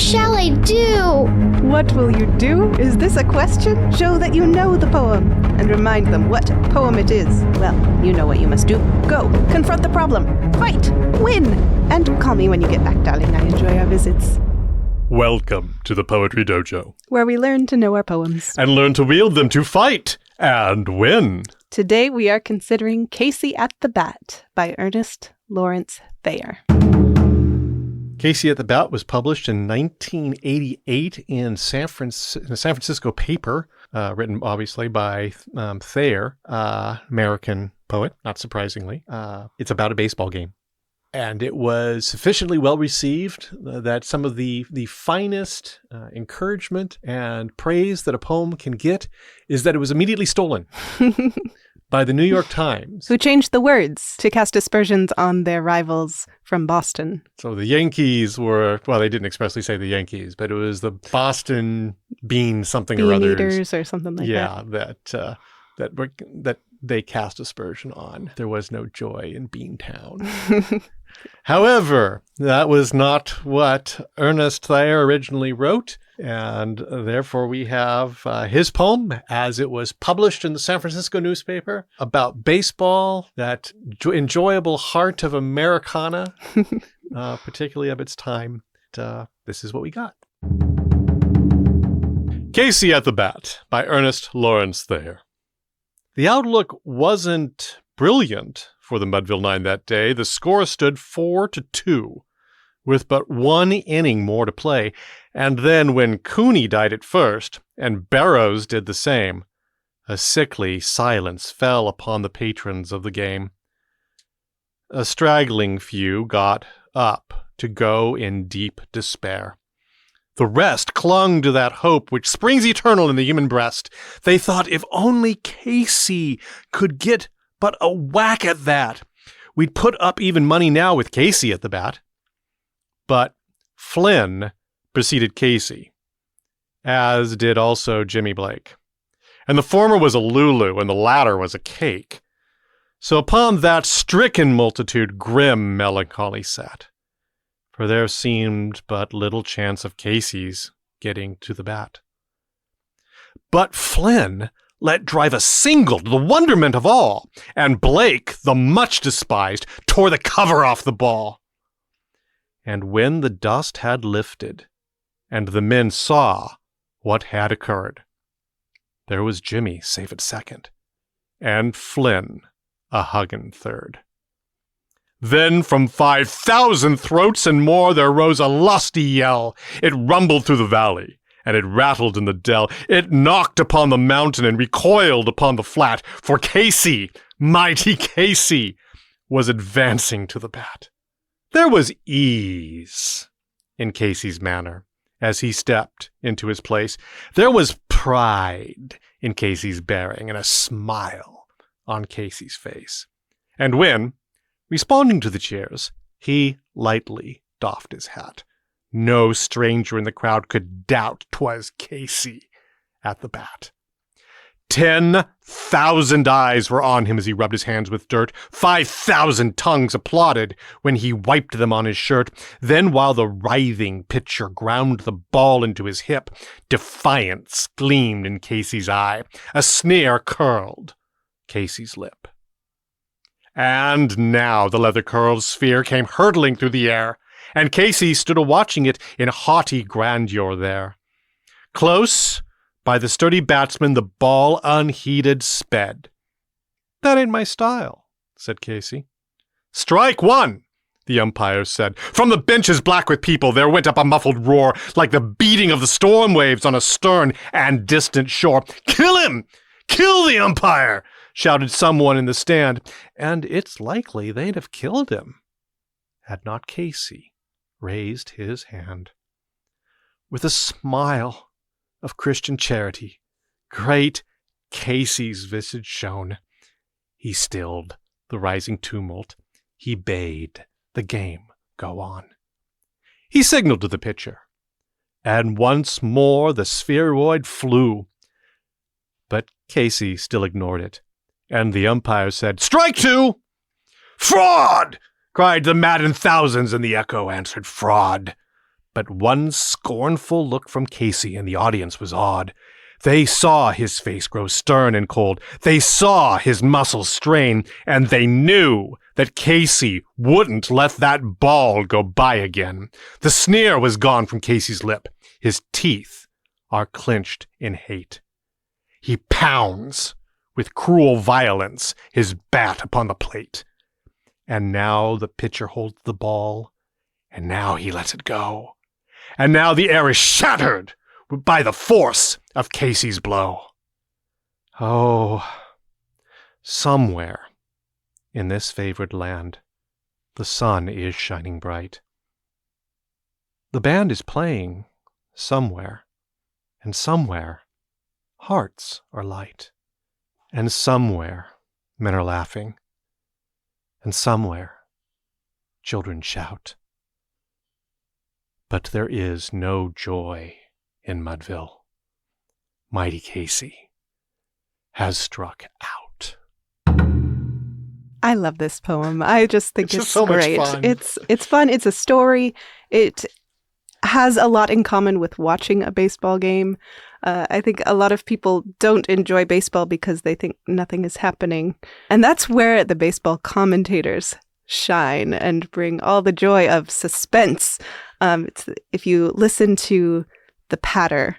What shall I do? What will you do? Is this a question? Show that you know the poem, and remind them what poem it is. Well, you know what you must do. Go, confront the problem, fight, win, and call me when you get back, darling. I enjoy our visits. Welcome to the Poetry Dojo, where we learn to know our poems. and learn to wield them to fight and win. Today we are considering Casey at the Bat by Ernest Lawrence Thayer. Casey at the Bat was published in 1988 in a San Francisco paper, written obviously by Thayer, American poet, not surprisingly. It's about a baseball game. And it was sufficiently well received that some of the finest encouragement and praise that a poem can get is that it was immediately stolen by the New York Times. Who changed the words to cast aspersions on their rivals from Boston. So the Yankees were, well, they didn't expressly say the Yankees, but it was the Boston Bean something Bean or others. Eaters or something like that they cast aspersion on. There was no joy in Beantown. However, that was not what Ernest Thayer originally wrote, and therefore we have his poem as it was published in the San Francisco newspaper about baseball, that enjoyable heart of Americana, particularly of its time. This is what we got. Casey at the Bat by Ernest Lawrence Thayer. The outlook wasn't brilliant for the Mudville Nine that day. The score stood 4-2, with but one inning more to play. And then when Cooney died at first, and Barrows did the same, a sickly silence fell upon the patrons of the game. A straggling few got up to go in deep despair. The rest clung to that hope which springs eternal in the human breast. They thought if only Casey could get but a whack at that, we'd put up even money now with Casey at the bat. But Flynn preceded Casey, as did also Jimmy Blake. And the former was a Lulu, and the latter was a cake. So upon that stricken multitude grim melancholy sat, for there seemed but little chance of Casey's getting to the bat. But Flynn let drive a single to the wonderment of all, and Blake, the much despised, tore the cover off the ball. And when the dust had lifted, and the men saw what had occurred, there was Jimmy safe at second, and Flynn a huggin' third. Then from 5,000 throats and more there rose a lusty yell. It rumbled through the valley, and it rattled in the dell. It knocked upon the mountain and recoiled upon the flat, for Casey, mighty Casey, was advancing to the bat. There was ease in Casey's manner as he stepped into his place. There was pride in Casey's bearing and a smile on Casey's face. And when, responding to the cheers, he lightly doffed his hat, no stranger in the crowd could doubt 'twas Casey at the bat. 10,000 eyes were on him as he rubbed his hands with dirt. 5,000 tongues applauded when he wiped them on his shirt. Then, while the writhing pitcher ground the ball into his hip, defiance gleamed in Casey's eye. A sneer curled Casey's lip. And now the leather-curled sphere came hurtling through the air, and Casey stood a-watching it in haughty grandeur there. Close by the sturdy batsman the ball unheeded sped. "That ain't my style," said Casey. "Strike one," the umpire said. From the benches black with people there went up a muffled roar, like the beating of the storm waves on a stern and distant shore. "Kill him! Kill the umpire!" shouted someone in the stand, and it's likely they'd have killed him had not Casey raised his hand. With a smile of Christian charity, great Casey's visage shone. He stilled the rising tumult. He bade the game go on. He signaled to the pitcher, and once more the spheroid flew. But Casey still ignored it, and the umpire said, "Strike two!" "Fraud!" cried the maddened thousands, and the echo answered, "Fraud!" But one scornful look from Casey and the audience was awed. They saw his face grow stern and cold. They saw his muscles strain, and they knew that Casey wouldn't let that ball go by again. The sneer was gone from Casey's lip. His teeth are clenched in hate. He pounds with cruel violence his bat upon the plate. And now the pitcher holds the ball, and now he lets it go. And now the air is shattered by the force of Casey's blow. Oh, somewhere in this favored land, the sun is shining bright. The band is playing somewhere, and somewhere hearts are light, and somewhere men are laughing, and somewhere children shout. But there is no joy in Mudville. Mighty Casey has struck out. I love this poem. I just think it's so great. much fun. It's fun. It's a story. It has a lot in common with watching a baseball game. I think a lot of people don't enjoy baseball because they think nothing is happening. And that's where the baseball commentators shine and bring all the joy of suspense. If you listen to the patter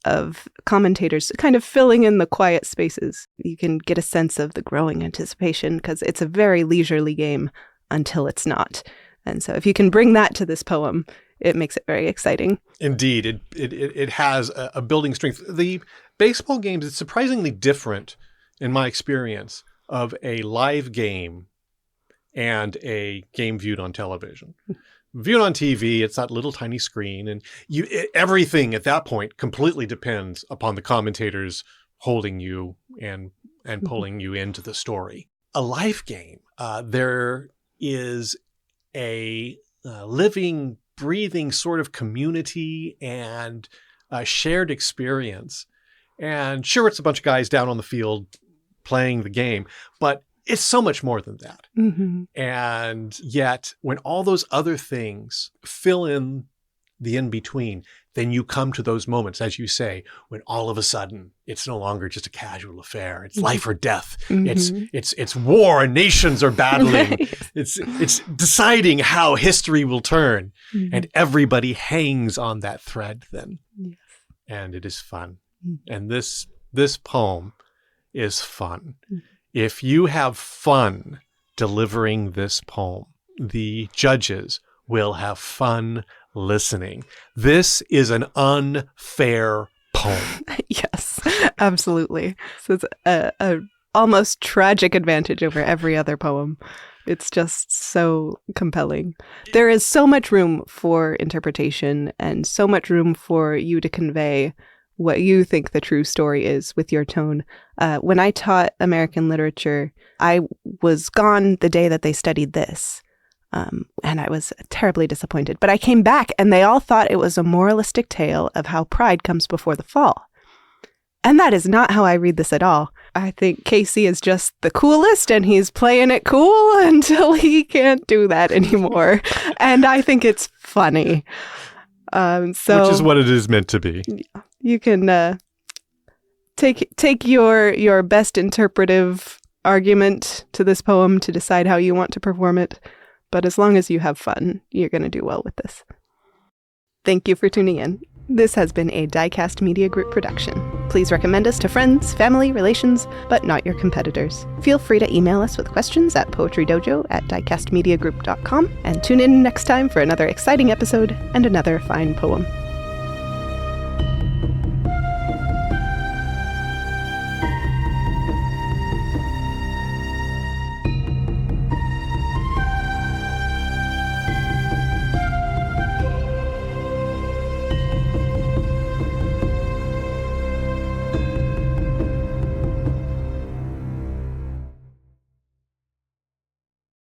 of commentators kind of filling in the quiet spaces, you can get a sense of the growing anticipation because it's a very leisurely game until it's not. And so if you can bring that to this poem, it makes it very exciting. Indeed, it has a building strength. The baseball games, it's surprisingly different in my experience of a live game and a game viewed on television. Viewed on TV, it's that little tiny screen, and everything at that point completely depends upon the commentators holding you and pulling you into the story. A live game, there is a living, breathing sort of community and a shared experience. And sure, it's a bunch of guys down on the field playing the game, but it's so much more than that. Mm-hmm. And yet, when all those other things fill in the in-between, then you come to those moments, as you say, when all of a sudden it's no longer just a casual affair. It's life or death. Mm-hmm. It's war and nations are battling. It's deciding how history will turn. Mm-hmm. And everybody hangs on that thread then. Yes. And it is fun. Mm-hmm. And this poem is fun. Mm-hmm. If you have fun delivering this poem, the judges will have fun listening. This is an unfair poem. Yes, absolutely. So it's a almost tragic advantage over every other poem. It's just so compelling. There is so much room for interpretation and so much room for you to convey what you think the true story is with your tone. When I taught American literature, I was gone the day that they studied this. And I was terribly disappointed. But I came back and they all thought it was a moralistic tale of how pride comes before the fall. And that is not how I read this at all. I think Casey is just the coolest and he's playing it cool until he can't do that anymore. And I think it's funny. Which is what it is meant to be. You can take your best interpretive argument to this poem to decide how you want to perform it. But as long as you have fun, you're going to do well with this. Thank you for tuning in. This has been a Diecast Media Group production. Please recommend us to friends, family, relations, but not your competitors. Feel free to email us with questions at poetrydojo@diecastmediagroup.com, and tune in next time for another exciting episode and another fine poem.